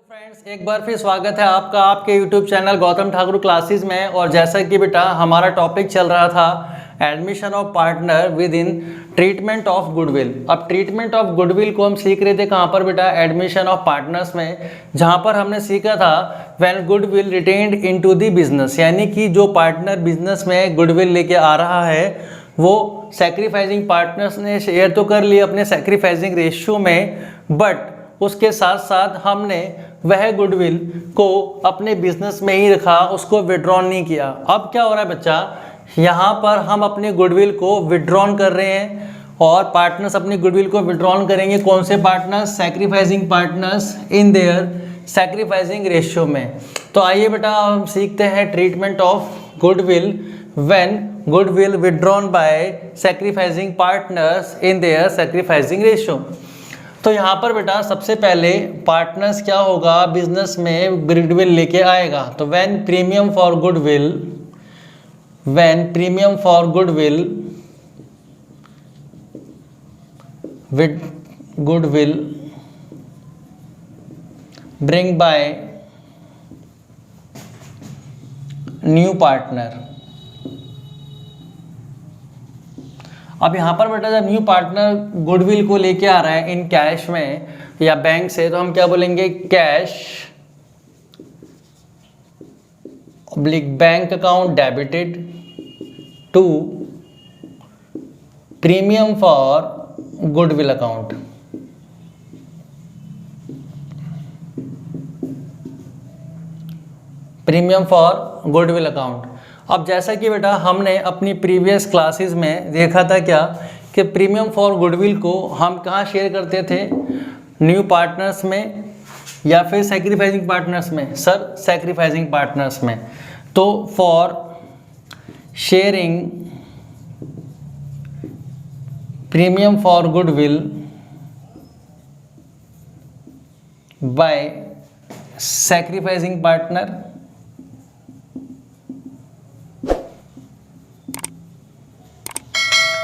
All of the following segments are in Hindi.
फ्रेंड्स, एक बार फिर स्वागत है आपका आपके YouTube channel Gautam Thakur classes में। और जैसा कि बेटा हमारा टॉपिक चल रहा था admission of partner with in treatment of goodwill. अब ट्रीटमेंट ऑफ गुडविल को हम सीख रहे थे कहाँ पर बेटा? एडमिशन ऑफ पार्टनर्स में, जहाँ पर हमने सीखा था when goodwill retained into the business, यानी कि जो पार्टनर बिजनेस में गुडविल लेके आ रहा है वो सैक्रिफाइसिंग पार्टनर्स ने शेयर तो कर लिया अपने सैक्रिफाइसिंग रेशियो में, बट उसके साथ साथ हमने वह गुडविल को अपने बिजनेस में ही रखा, उसको विड्रॉन नहीं किया। अब क्या हो रहा है बच्चा, यहाँ पर हम अपने गुडविल को विड्रॉन कर रहे हैं और पार्टनर्स अपनी गुडविल को विड्रॉन करेंगे। कौन से partners? Sacrificing partners in their sacrificing ratio में। तो आइए बेटा हम सीखते हैं treatment of goodwill when goodwill withdrawn bye sacrificing partners in their sacrificing ratio. तो यहाँ पर बेटा सबसे पहले पार्टनर्स क्या होगा, बिजनेस में गुडविल लेके आएगा। तो when premium for goodwill with goodwill bring by new partner. अब यहाँ पर बेटा जब न्यू पार्टनर गुडविल को लेके आ रहा है इन कैश में या बैंक से, तो हम क्या बोलेंगे? Cash oblique bank account debited to premium for goodwill account. Premium for goodwill account. अब जैसा कि बेटा हमने अपनी प्रीवियस क्लासेस में देखा था क्या कि प्रीमियम फॉर गुडविल को हम कहाँ शेयर करते थे? न्यू पार्टनर्स में या फिर सैक्रिफाइसिंग पार्टनर्स में? सर सैक्रिफाइसिंग पार्टनर्स में। तो for sharing premium for goodwill by sacrificing partner,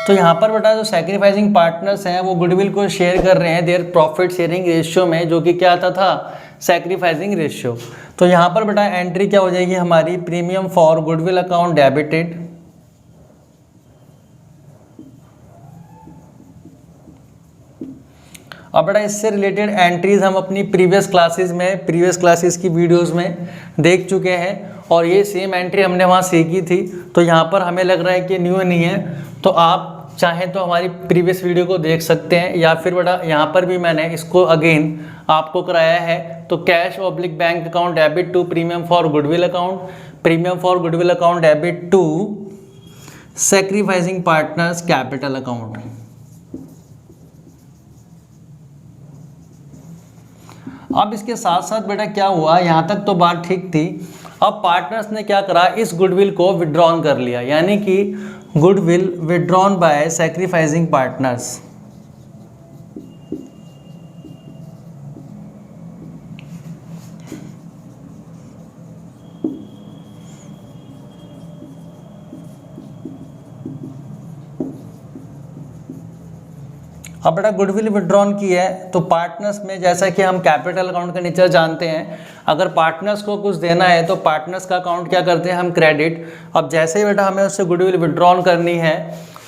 तो यहाँ पर बेटा जो सैक्रिफाइसिंग पार्टनर्स हैं वो गुडविल को शेयर कर रहे हैं देयर प्रॉफिट शेयरिंग रेशियो में, जो कि क्या आता था? Sacrificing ratio. तो यहाँ पर बेटा एंट्री क्या हो जाएगी हमारी? Premium for goodwill account debited अब बेटा इससे रिलेटेड एंट्रीज हम अपनी प्रीवियस क्लासेस की वीडियोस में देख चुके हैं और ये सेम एंट्री हमने वहाँ सीखी थी। तो यहाँ पर हमें लग रहा है कि न्यू नहीं है, तो आप चाहें तो हमारी प्रीवियस वीडियो को देख सकते हैं, या फिर बेटा यहाँ पर भी मैंने इसको अगेन आपको कराया है। तो cash oblique bank account debit to premium for goodwill account, premium for goodwill account debit to sacrificing partners capital account. अब इसके साथ साथ बेटा क्या हुआ, यहाँ तक तो बात ठीक थी। अब पार्टनर्स ने क्या करा, इस गुडविल को विड्रॉन कर लिया, यानी कि goodwill withdrawn bye sacrificing partners. अब बेटा गुडविल विड्रॉन की है तो पार्टनर्स में, जैसा कि हम कैपिटल अकाउंट का नेचर जानते हैं, अगर पार्टनर्स को कुछ देना है तो पार्टनर्स का अकाउंट क्या करते हैं हम? क्रेडिट। अब जैसे ही बेटा हमें उससे गुडविल विड्रॉन करनी है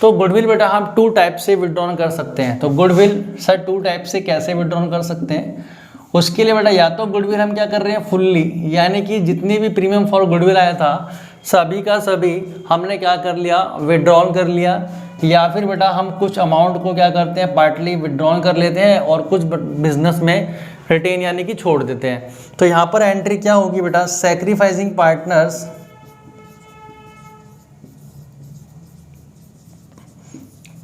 तो गुडविल बेटा हम 2 टाइप से विड्रॉन कर सकते हैं। तो गुडविल सर 2 टाइप से कैसे विड्रॉन कर सकते हैं? उसके लिए बेटा या तो गुडविल हम क्या कर रहे हैं फुल्ली, यानी कि जितनी भी प्रीमियम फॉर गुडविल आया था सभी का सभी हमने क्या कर लिया? विड्रॉन कर लिया। या फिर बेटा हम कुछ अमाउंट को क्या करते हैं? पार्टली विड्रॉन कर लेते हैं और कुछ बिजनेस में रिटेन यानी कि छोड़ देते हैं। तो यहाँ पर एंट्री क्या होगी बेटा? Sacrificing partners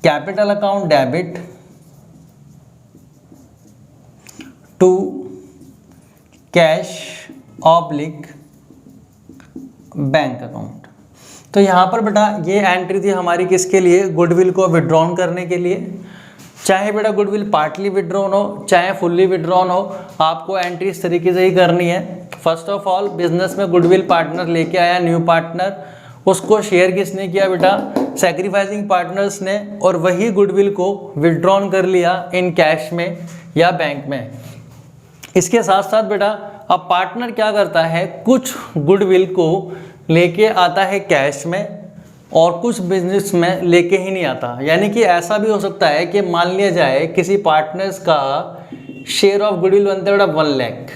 capital account debit to cash oblique bank account. तो यहाँ पर बेटा ये एंट्री थी हमारी किसके लिए? गुडविल को विड्रॉन करने के लिए। चाहे बेटा गुडविल पार्टली विड्रॉन हो चाहे फुल्ली विड्रॉन हो, आपको एंट्री इस तरीके से ही करनी है। फर्स्ट ऑफ ऑल बिजनेस में गुडविल पार्टनर लेके आया न्यू पार्टनर, उसको शेयर किसने किया बेटा? सैक्रिफाइसिंग पार्टनर्स ने, और वही गुडविल को विड्रॉन कर लिया इन कैश में या बैंक में। इसके साथ साथ बेटा अब पार्टनर क्या करता है, कुछ गुडविल को लेके आता है कैश में और कुछ बिजनेस में लेके ही नहीं आता। यानी कि ऐसा भी हो सकता है कि मान लिया जाए किसी पार्टनर्स का शेयर ऑफ गुडविल बनता है 1 लाख,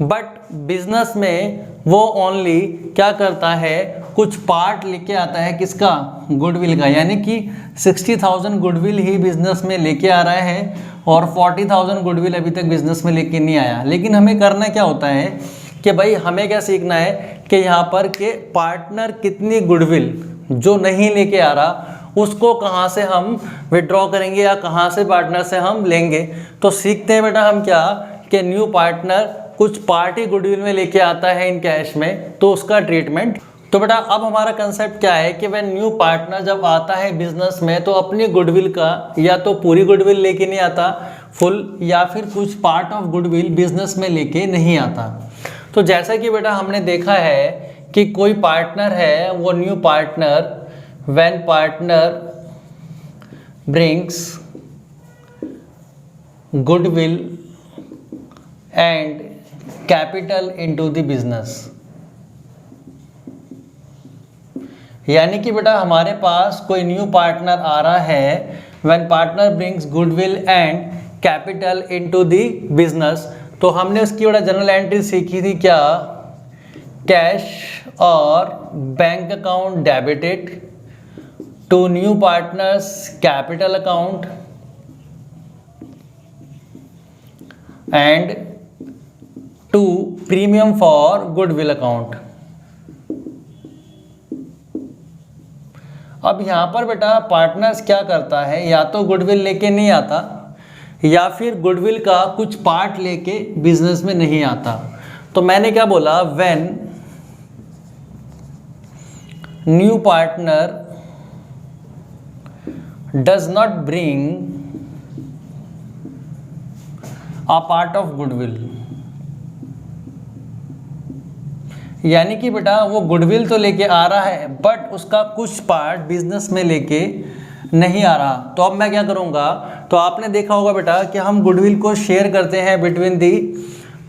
बट बिजनेस में वो ओनली क्या करता है, कुछ पार्ट लेके आता है किसका, गुडविल का। यानी कि 60,000 गुडविल ही बिजनेस में लेके आ रहा है और 40,000 गुडविल अभी तक बिजनेस में लेके नहीं आया। लेकिन हमें करना क्या होता है कि भाई हमें क्या सीखना है कि यहाँ पर के पार्टनर कितनी गुडविल जो नहीं लेके आ रहा उसको कहाँ से हम विड्रॉ करेंगे या कहाँ से पार्टनर से हम लेंगे। तो सीखते हैं बेटा हम क्या कि न्यू पार्टनर कुछ पार्टी गुडविल में लेके आता है इन कैश में, तो उसका ट्रीटमेंट। तो बेटा अब हमारा कंसेप्ट क्या है कि वह न्यू पार्टनर जब आता है बिजनेस में तो अपनी गुडविल का या तो पूरी गुडविल लेके नहीं आता फुल, या फिर कुछ पार्ट ऑफ गुडविल बिजनेस में लेके नहीं आता। तो जैसा कि बेटा हमने देखा है कि कोई पार्टनर है, वो new partner, when partner brings goodwill and capital into the business. यानी कि बेटा हमारे पास कोई न्यू पार्टनर आ रहा है, when partner brings goodwill and capital into the business. तो हमने उसकी बड़ा जनरल एंट्री सीखी थी क्या, कैश और bank account debited to new partners capital account and to premium for goodwill account. अब यहाँ पर बेटा पार्टनर्स क्या करता है, या तो गुडविल लेके नहीं आता या फिर गुडविल का कुछ पार्ट लेके बिजनेस में नहीं आता। तो मैंने क्या बोला, when new partner does not bring a part of goodwill. यानी कि बेटा वो गुडविल तो लेके आ रहा है बट उसका कुछ पार्ट बिजनेस में लेके नहीं आ रहा। तो अब मैं क्या करूँगा, तो आपने देखा होगा बेटा कि हम गुडविल को शेयर करते हैं बिटवीन दी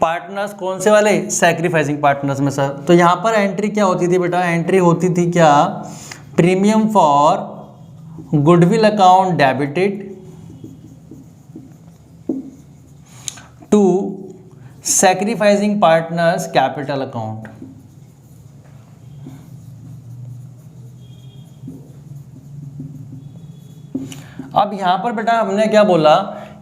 पार्टनर्स, कौन से वाले, सैक्रिफाइसिंग पार्टनर्स में सर। तो यहाँ पर एंट्री क्या होती थी बेटा, एंट्री होती थी क्या, premium for goodwill account debited to sacrificing partners capital account. अब यहाँ पर बेटा हमने क्या बोला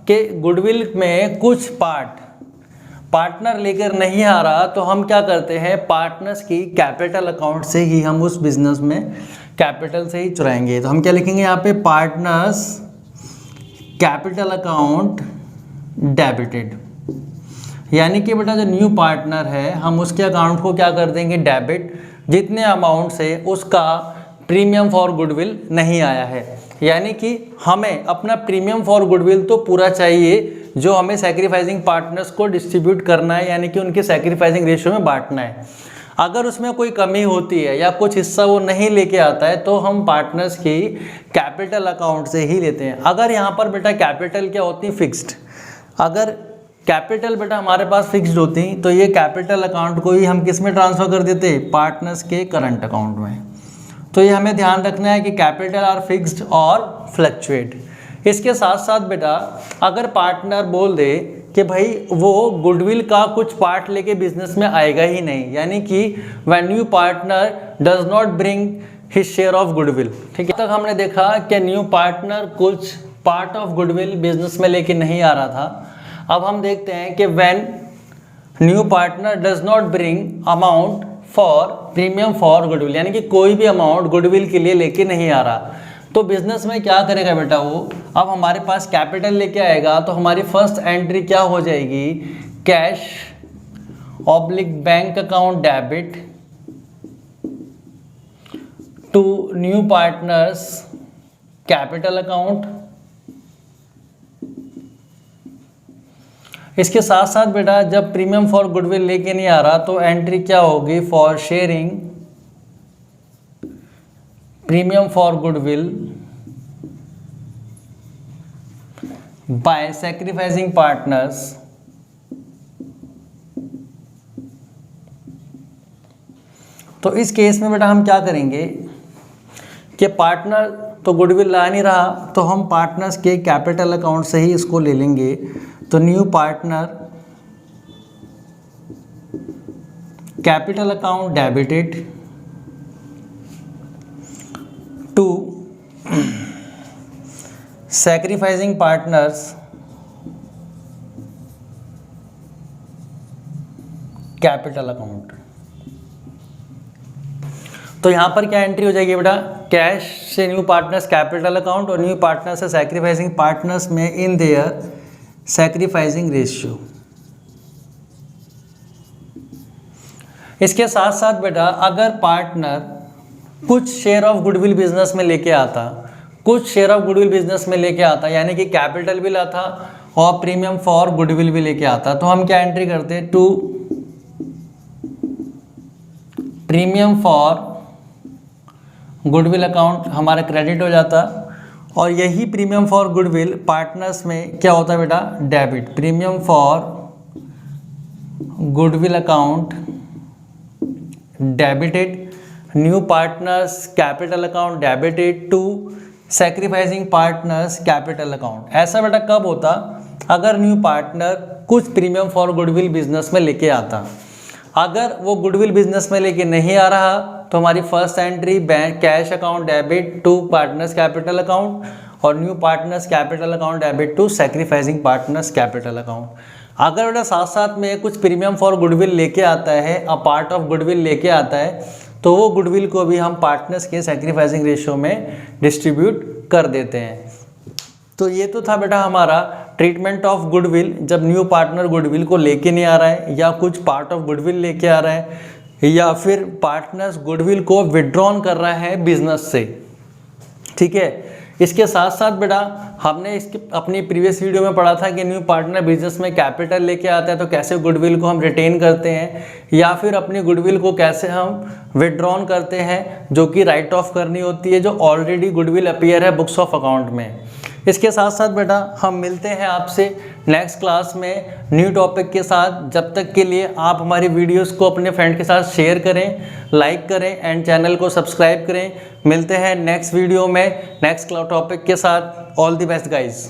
कि गुडविल में कुछ पार्टनर लेकर नहीं आ रहा, तो हम क्या करते हैं, पार्टनर्स की कैपिटल अकाउंट से ही हम उस बिजनेस में कैपिटल से ही चुराएंगे। तो हम क्या लिखेंगे यहाँ पे, पार्टनर्स कैपिटल अकाउंट डेबिटेड। यानी कि बेटा जो न्यू पार्टनर है हम उसके अकाउंट को क्या कर देंगे, डेबिट, जितने अमाउंट से उसका प्रीमियम फॉर गुडविल नहीं आया है। यानी कि हमें अपना प्रीमियम फॉर गुडविल तो पूरा चाहिए जो हमें सैक्रिफाइसिंग पार्टनर्स को डिस्ट्रीब्यूट करना है, यानी कि उनके सैक्रिफाइसिंग रेशियो में बांटना है। अगर उसमें कोई कमी होती है या कुछ हिस्सा वो नहीं लेके आता है तो हम पार्टनर्स की कैपिटल अकाउंट से ही लेते हैं। अगर यहाँ पर बेटा कैपिटल क्या होती है, फिक्स्ड। अगर कैपिटल बेटा हमारे पास फिक्स्ड होती तो ये कैपिटल अकाउंट को ही हम किस में ट्रांसफ़र कर देते, पार्टनर्स के करंट अकाउंट में। तो ये हमें ध्यान रखना है कि कैपिटल आर फिक्स्ड और फ्लक्चुएट। इसके साथ साथ बेटा अगर पार्टनर बोल दे कि भाई वो गुडविल का कुछ पार्ट लेके बिजनेस में आएगा ही नहीं, यानी कि when new partner does not bring his share of goodwill, ठीक है। तक हमने देखा कि न्यू पार्टनर कुछ पार्ट ऑफ गुडविल बिजनेस में लेके नहीं आ रहा था। अब हम देखते हैं कि when new partner does not bring amount for premium for goodwill, यानी कि कोई भी अमाउंट गुडविल के लिए लेके नहीं आ रहा, तो बिजनेस में क्या करेगा बेटा वो, अब हमारे पास कैपिटल लेके आएगा। तो हमारी फर्स्ट एंट्री क्या हो जाएगी, cash oblique bank account debit to new partners capital account. इसके साथ साथ बेटा जब प्रीमियम फॉर गुडविल लेके नहीं आ रहा तो एंट्री क्या होगी, for sharing premium for goodwill by sacrificing partners तो इस केस में बेटा हम क्या करेंगे कि पार्टनर तो गुडविल ला नहीं रहा, तो हम पार्टनर्स के कैपिटल अकाउंट से ही इसको ले लेंगे। तो new partner capital account debited to sacrificing partners capital account. तो यहां पर क्या एंट्री हो जाएगी बेटा, कैश से न्यू पार्टनर्स कैपिटल अकाउंट और न्यू पार्टनर से सैक्रिफाइसिंग पार्टनर्स में इन देयर सैक्रिफाइसिंग रेशियो। इसके साथ साथ बेटा अगर पार्टनर कुछ शेयर ऑफ गुडविल बिजनेस में लेके आता, कुछ शेयर ऑफ गुडविल बिजनेस में लेके आता, यानी कि कैपिटल भी लाता और प्रीमियम फॉर गुडविल भी लेके आता, तो हम क्या एंट्री करते हैं, to premium for goodwill account हमारा क्रेडिट हो जाता। और यही प्रीमियम फॉर गुडविल पार्टनर्स में क्या होता है बेटा, debit. Premium for goodwill account debited, new partners capital account debited to sacrificing partners capital account. ऐसा बेटा कब होता, अगर न्यू पार्टनर कुछ प्रीमियम फॉर गुडविल बिजनेस में लेके आता। अगर वो गुडविल बिजनेस में लेके नहीं आ रहा तो हमारी first entry bank cash account debit to partners capital account और new partners capital account debit to sacrificing partners capital account. अगर बेटा साथ साथ में कुछ प्रीमियम फॉर गुडविल लेके आता है, अ पार्ट ऑफ गुडविल लेके आता है, तो वो गुडविल को भी हम पार्टनर्स के सैक्रिफाइसिंग रेशियो में डिस्ट्रीब्यूट कर देते हैं। तो ये तो था बेटा हमारा ट्रीटमेंट ऑफ गुडविल, जब न्यू पार्टनर गुडविल को लेके नहीं आ रहा है या कुछ पार्ट ऑफ गुडविल लेके आ रहा है या फिर पार्टनर्स गुडविल को विड्रॉन कर रहा है बिजनेस से। ठीक है, इसके साथ साथ बेटा हमने इसके अपनी प्रीवियस वीडियो में पढ़ा था कि न्यू पार्टनर बिजनेस में कैपिटल लेके आता है तो कैसे गुडविल को हम रिटेन करते हैं या फिर अपनी गुडविल को कैसे हम विड्रॉन करते हैं, जो कि राइट ऑफ करनी होती है, जो ऑलरेडी गुडविल अपीयर है बुक्स ऑफ अकाउंट में। इसके साथ साथ बेटा हम मिलते हैं आपसे नेक्स्ट क्लास में न्यू टॉपिक के साथ। जब तक के लिए आप हमारी वीडियोस को अपने फ्रेंड के साथ शेयर करें, लाइक करें एंड चैनल को सब्सक्राइब करें। मिलते हैं नेक्स्ट वीडियो में नेक्स्ट टॉपिक के साथ। All the best guys.